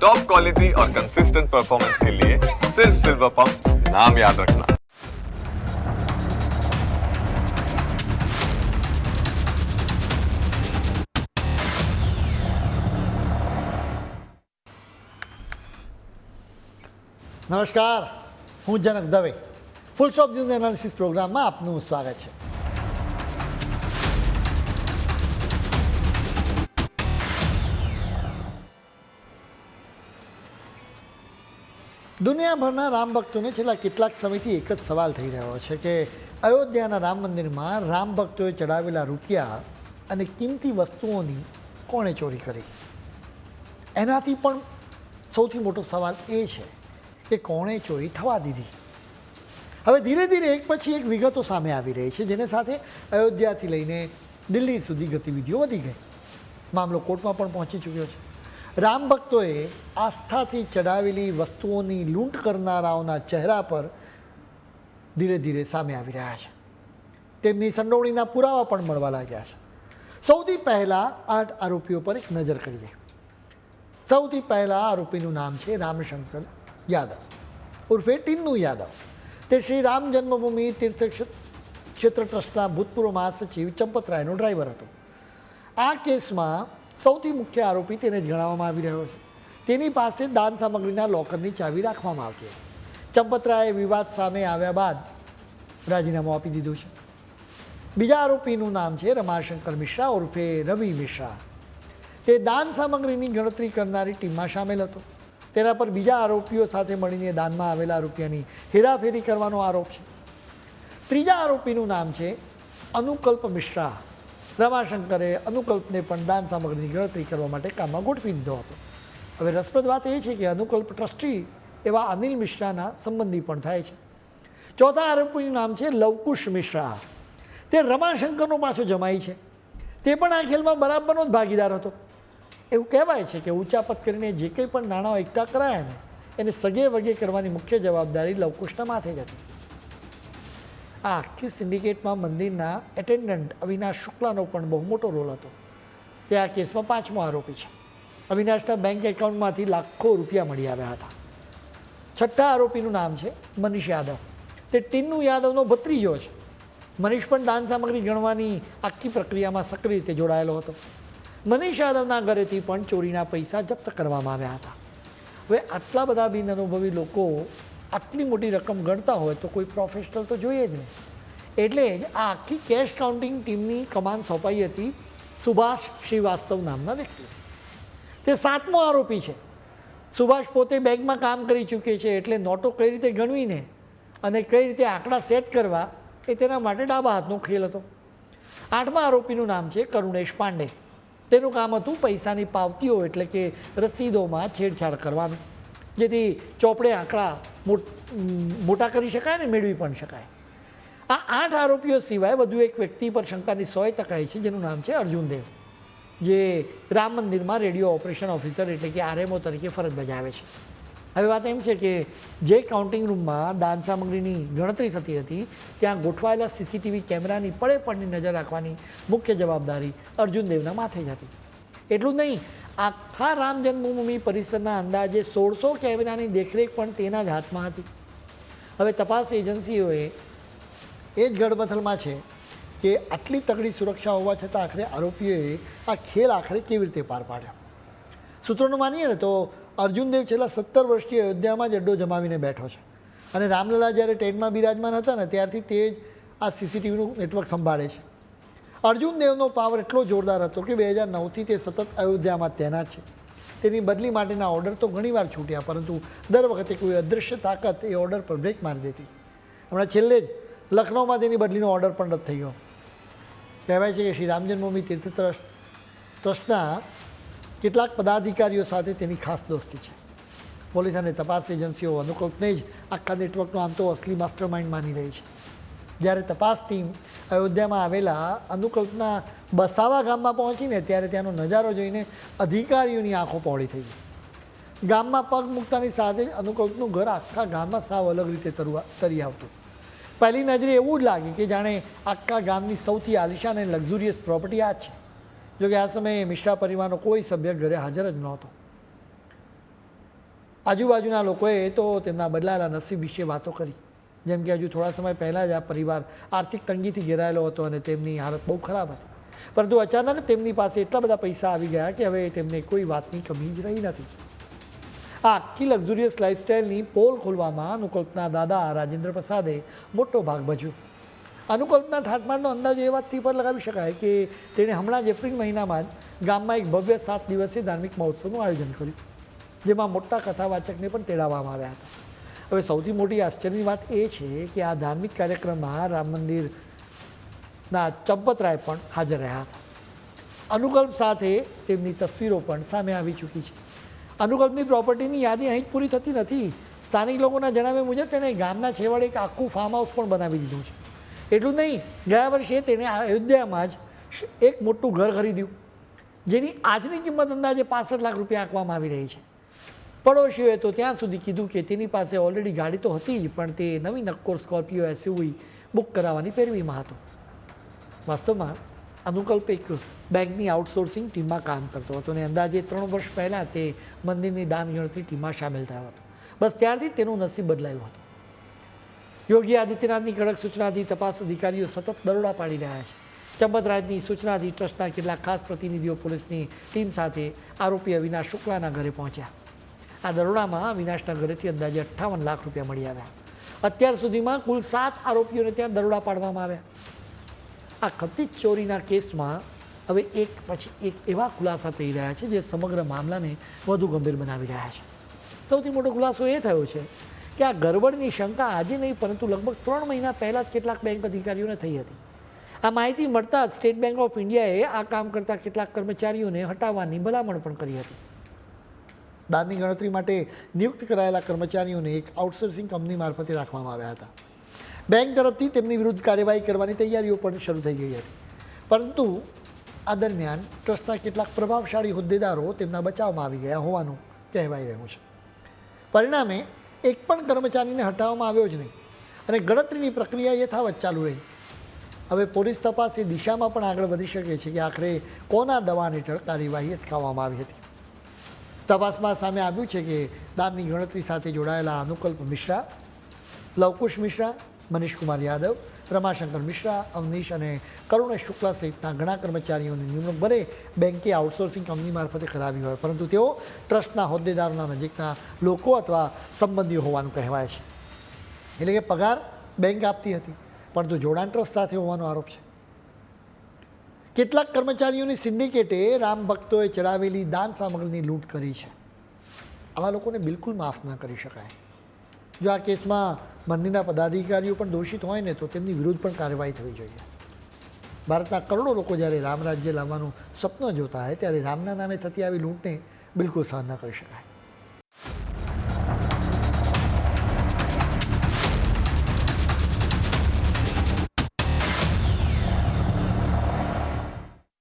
Top quality और consistent performance के लिए सिर्फ सिल्वर पंप नाम याद रखना। નમસ્કાર, હું Janak Dave. Full stop news analysis પ્રોગ્રામમાં આપનું સ્વાગત છે. દુનિયાભરના રામ ભક્તોને છેલ્લા કેટલાક સમયથી એક જ સવાલ થઈ રહ્યો છે કે અયોધ્યાના રામ મંદિરમાં રામ ભક્તોએ ચડાવેલા રૂપિયા અને કિંમતી વસ્તુઓની કોણે ચોરી કરી. એનાથી પણ સૌથી મોટો સવાલ એ છે કે કોણે ચોરી થવા દીધી. હવે ધીરે ધીરે એક પછી એક વિગતો સામે આવી રહી છે, જેને સાથે અયોધ્યાથી લઈને દિલ્હી સુધી ગતિવિધિઓ વધી ગઈ. મામલો કોર્ટમાં પણ પહોંચી ચૂક્યો છે. રામ ભક્તોએ આસ્થાથી ચડાવેલી વસ્તુઓની લૂંટ કરનારાઓના ચહેરા પર ધીરે ધીરે સામે આવી રહ્યા છે. તેમની સંડોવણીના પુરાવા પણ મળવા લાગ્યા છે. સૌથી પહેલાં 8 આરોપીઓ પર એક નજર કરીએ. સૌથી પહેલાં આરોપીનું નામ છે રામશંકર યાદવ ઉર્ફે ટીન્નુ યાદવ. તે શ્રી રામ જન્મભૂમિ તીર્થ ક્ષેત્ર ટ્રસ્ટના ભૂતપૂર્વ મહાસચિવ ચંપતરાયનો ડ્રાઈવર હતો. આ કેસમાં સૌથી મુખ્ય આરોપી તેને જ ગણાવવામાં આવી રહ્યો છે. તેની પાસે દાન સામગ્રીના લોકરની ચાવી રાખવામાં આવતી હતી. ચંપતરાયે વિવાદ સામે આવ્યા બાદ રાજીનામું આપી દીધું છે. બીજા આરોપીનું નામ છે રમાશંકર મિશ્રા ઉર્ફે રવિ મિશ્રા. તે દાન સામગ્રીની ગણતરી કરનારી ટીમમાં સામેલ હતો. તેના પર બીજા આરોપીઓ સાથે મળીને દાનમાં આવેલા રૂપિયાની હેરાફેરી કરવાનો આરોપ છે. ત્રીજા આરોપીનું નામ છે અનુકલ્પ મિશ્રા. રમાશંકરે અનુકલ્પને પણ દાન સામગ્રીની ગણતરી કરવા માટે કામમાં ગોઠવી દીધો હતો. હવે રસપ્રદ વાત એ છે કે અનુકલ્પ ટ્રસ્ટી એવા અનિલ મિશ્રાના સંબંધી પણ થાય છે. ચોથા આરોપીનું નામ છે લવકુશ મિશ્રા. તે રમાશંકરનો પાછો જમાઈ છે. તે પણ આ ખેલમાં બરાબરનો જ ભાગીદાર હતો. એવું કહેવાય છે કે ઉચાપત કરીને જે કંઈ પણ નાણાં એકઠા કરાયા ને એને સગે વગે કરવાની મુખ્ય જવાબદારી લવકુશના માથે જ હતી. આ આખી સિન્ડિકેટમાં મંદિરના એટેન્ડન્ટ અવિનાશ શુક્લાનો પણ બહુ મોટો રોલ હતો. તે આ કેસમાં 5મો આરોપી છે. અવિનાશના બેંક એકાઉન્ટમાંથી લાખો રૂપિયા મળી આવ્યા હતા. છઠ્ઠા આરોપીનું નામ છે મનીષ યાદવ. તે ટીન્નુ યાદવનો ભત્રીજો છે. મનીષ પણ દાન સામગ્રી ગણવાની આખી પ્રક્રિયામાં સક્રિય રીતે જોડાયેલો હતો. મનીષ યાદવના ઘરેથી પણ ચોરીના પૈસા જપ્ત કરવામાં આવ્યા હતા. હવે આટલા બધા બિનઅનુભવી લોકો આટલી મોટી રકમ ગણતા હોય તો કોઈ પ્રોફેશનલ તો જોઈએ જ નહીં. એટલે જ આ આખી કેશ કાઉન્ટિંગ ટીમની કમાન સોંપાઈ હતી સુભાષ શ્રીવાસ્તવ નામના વ્યક્તિ. તે 7મો આરોપી છે. સુભાષ પોતે બેંકમાં કામ કરી ચૂકે છે, એટલે નોટો કઈ રીતે ગણવીને અને કઈ રીતે આંકડા સેટ કરવા એ તેના માટે ડાબા હાથનો ખેલ હતો. 8મા આરોપીનું નામ છે કરુણેશ પાંડે. તેનું કામ હતું પૈસાની પાવતીઓ એટલે કે રસીદોમાં છેડછાડ કરવાનું, જેથી ચોપડે આંકડા મોટા કરી શકાય ને મેળવી પણ શકાય. આ 8 આરોપીઓ સિવાય વધુ એક વ્યક્તિ પર શંકાની 100% છે, જેનું નામ છે અર્જુન દેવ, જે રામ મંદિરમાં રેડિયો ઓપરેશન ઓફિસર એટલે કે RMO તરીકે ફરજ બજાવે છે. હવે વાત એમ છે કે જે કાઉન્ટિંગ રૂમમાં દાન સામગ્રીની ગણતરી થતી હતી ત્યાં ગોઠવાયેલા CCTV કેમેરાની પડની નજર રાખવાની મુખ્ય જવાબદારી અર્જુન દેવના માથે જ હતી. એટલું જ નહીં, આખા રામ જન્મભૂમિ પરિસરના અંદાજે 1600 કેમેરાની દેખરેખ પણ તેના જ હાથમાં હતી. હવે તપાસ એજન્સીઓએ એ જ ગડબથલમાં છે કે આટલી તગડી સુરક્ષા હોવા છતાં આખરે આરોપીઓએ આ ખેલ આખરે કેવી રીતે પાર પાડ્યો. સૂત્રોનું માનીએ ને તો અર્જુન દેવ છેલ્લા 17 વર્ષથી અયોધ્યામાં જ અડ્ડો જમાવીને બેઠો છે. અને રામલલા જ્યારે ટેન્ટમાં બિરાજમાન હતા ને ત્યારથી તે જ આ CCTVનું નેટવર્ક સંભાળે છે. અર્જુન દેવનો પાવર એટલો જોરદાર હતો કે 2009થી તે સતત અયોધ્યામાં તૈનાત છે. તેની બદલી માટેના ઓર્ડર તો ઘણીવાર છૂટ્યા, પરંતુ દર વખતે કોઈ અદૃશ્ય તાકાત એ ઓર્ડર પર બ્રેક મારી દેતી. હમણાં છેલ્લે જ લખનૌમાં તેની બદલીનો ઓર્ડર પણ રદ થઈ ગયો. કહેવાય છે કે શ્રી રામ જન્મભૂમિ તીર્થ ટ્રસ્ટના કેટલાક પદાધિકારીઓ સાથે તેની ખાસ દોસ્તી છે. પોલીસ અને તપાસ એજન્સીઓ અનુકલ્પને જ આખા નેટવર્કનો આમ તો અસલી માસ્ટર માઇન્ડ માની રહી છે. જ્યારે તપાસ ટીમ અયોધ્યામાં આવેલા અનુકલ્પના બસાવા ગામમાં પહોંચીને ત્યારે ત્યાંનો નજારો જોઈને અધિકારીઓની આંખો પહોળી થઈ ગઈ. ગામમાં પગ મૂકતાની સાથે જ અનુકલ્પનું ઘર આખા ગામમાં સાવ અલગ રીતે તરી આવતું. પહેલી નજરે એવું જ લાગે કે જાણે આખા ગામની સૌથી આલિશાન અને લક્ઝુરિયસ પ્રોપર્ટી આ જ છે. જોકે આ સમયે મિશ્રા પરિવારનો કોઈ સભ્ય ઘરે હાજર જ નહોતો. આજુબાજુના લોકોએ તો તેમના બદલાયેલા નસીબ વિશે વાતો કરી, જેમ કે હજુ થોડા સમય પહેલાં જ આ પરિવાર આર્થિક તંગીથી ઘેરાયેલો હતો અને તેમની હાલત બહુ ખરાબ હતી, પરંતુ અચાનક તેમની પાસે એટલા બધા પૈસા આવી ગયા કે હવે તેમને કોઈ વાતની કમી જ રહી નથી. આ આખી લક્ઝુરિયસ લાઇફસ્ટાઇલની પોલ ખોલવામાં અનુકલ્પના દાદા રાજેન્દ્ર પ્રસાદે મોટો ભાગ ભજવ્યો. અનુકલ્પના ઠાઠમાળનો અંદાજો એ વાતથી પર લગાવી શકાય કે તેણે હમણાં જ એપ્રિલ મહિનામાં જ ગામમાં એક ભવ્ય 7 દિવસીય ધાર્મિક મહોત્સવનું આયોજન કર્યું, જેમાં મોટા કથાવાચકને પણ તેડાવવામાં આવ્યા હતા. હવે સૌથી મોટી આશ્ચર્યની વાત એ છે કે આ ધાર્મિક કાર્યક્રમમાં રામ મંદિરના ચંપતરાય પણ હાજર રહ્યા હતા. અનુકલ્પ સાથે તેમની તસવીરો પણ સામે આવી ચૂકી છે. અનુકલ્પની પ્રોપર્ટીની યાદી અહીં જ પૂરી થતી નથી. સ્થાનિક લોકોના જણાવ્યા મુજબ તેણે ગામના છેવાડે એક આખું ફાર્મ હાઉસ પણ બનાવી દીધું છે. એટલું જ નહીં, ગયા વર્ષે તેણે અયોધ્યામાં જ એક મોટું ઘર ખરીદ્યું, જેની આજની કિંમત અંદાજે 65 લાખ રૂપિયા આંકવામાં આવી રહી છે. પડોશીઓએ તો ત્યાં સુધી કીધું કે તેની પાસે ઓલરેડી ગાડી તો હતી જ, પણ તે નવી નક્કોર સ્કોર્પિયો એસયુવી બુક કરાવવાની પેરવીમાં હતો. વાસ્તવમાં અનુકલ્પ એક બેંકની આઉટસોર્સિંગ ટીમમાં કામ કરતો હતો અને અંદાજે 3 વર્ષ પહેલાં તે મંદિરની દાન ગણતરી ટીમમાં સામેલ થયો હતો. બસ ત્યારથી તેનું નસીબ બદલાયું હતું. યોગી આદિત્યનાથની કડક સૂચનાથી તપાસ અધિકારીઓ સતત દરોડા પાડી રહ્યા છે. ચંપતરાજની સૂચનાથી ટ્રસ્ટના કેટલાક ખાસ પ્રતિનિધિઓ પોલીસની ટીમ સાથે આરોપી અવિનાશ શુક્લાના ઘરે પહોંચ્યા. આ દરોડામાં અવિનાશના ઘરેથી અંદાજે 58 લાખ રૂપિયા મળી આવ્યા. અત્યાર સુધીમાં કુલ 7 આરોપીઓને ત્યાં દરોડા પાડવામાં આવ્યા. આ કથિત ચોરીના કેસમાં હવે એક પછી એક એવા ખુલાસા થઈ રહ્યા છે જે સમગ્ર મામલાને વધુ ગંભીર બનાવી રહ્યા છે. સૌથી મોટો ખુલાસો એ થયો છે કે આ ગરબડની શંકા આજે નહીં પરંતુ લગભગ 3 મહિના પહેલાં જ કેટલાક બેંક અધિકારીઓને થઈ હતી. આ માહિતી મળતા જ સ્ટેટ બેંક ઓફ ઇન્ડિયાએ આ કામ કરતા કેટલાક કર્મચારીઓને હટાવવાની ભલામણ પણ કરી હતી. દાનની ગણતરી માટે નિયુક્ત કરાયેલા કર્મચારીઓને એક આઉટસોર્સિંગ કંપની મારફતે રાખવામાં આવ્યા હતા. બેંક તરફથી તેમની વિરુદ્ધ કાર્યવાહી કરવાની તૈયારીઓ પણ શરૂ થઈ ગઈ હતી, પરંતુ આ દરમિયાન ટ્રસ્ટના કેટલાક પ્રભાવશાળી હોદ્દેદારો તેમના બચાવમાં આવી ગયા હોવાનું કહેવાઈ રહ્યું છે. પરિણામે એક પણ કર્મચારીને હટાવવામાં આવ્યો જ નહીં અને ગણતરીની પ્રક્રિયા યથાવત ચાલુ રહી. હવે પોલીસ તપાસ એ દિશામાં પણ આગળ વધી શકે છે કે આખરે કોના દબાણ હેઠળ કાર્યવાહી અટકાવવામાં આવી હતી. તપાસમાં સામે આવ્યું છે કે દાનની ગણતરી સાથે જોડાયેલા અનુકલ્પ મિશ્રા, લવકુશ મિશ્રા, મનીષકુમાર યાદવ, રમાશંકર મિશ્રા, અવનીશ અને કરુણેશ શુક્લા સહિતના ઘણા કર્મચારીઓની નિમણૂક ભલે બેંકે આઉટસોર્સિંગ કંપની મારફતે કરાવી હોય, પરંતુ તેઓ ટ્રસ્ટના હોદ્દેદારોના નજીકના લોકો અથવા સંબંધીઓ હોવાનું કહેવાય છે. એટલે કે પગાર બેંક આપતી હતી, પરંતુ જોડાણ ટ્રસ્ટ સાથે હોવાનો આરોપ છે. કેટલાક કર્મચારીઓની સિન્ડિકેટે રામ ભક્તોએ ચડાવેલી દાન સામગ્રીની લૂંટ કરી છે. આવા લોકોને બિલકુલ માફ ન કરી શકાય. જો આ કેસમાં મંદિરના પદાધિકારીઓ પણ દોષિત હોય ને તો તેમની વિરુદ્ધ પણ કાર્યવાહી થવી જોઈએ. ભારતના કરોડો લોકો જ્યારે રામ રાજ્ય લાવવાનું સ્વપ્ન જોતા હોય ત્યારે રામના નામે થતી આવી લૂંટને બિલકુલ સહન ન કરી શકાય.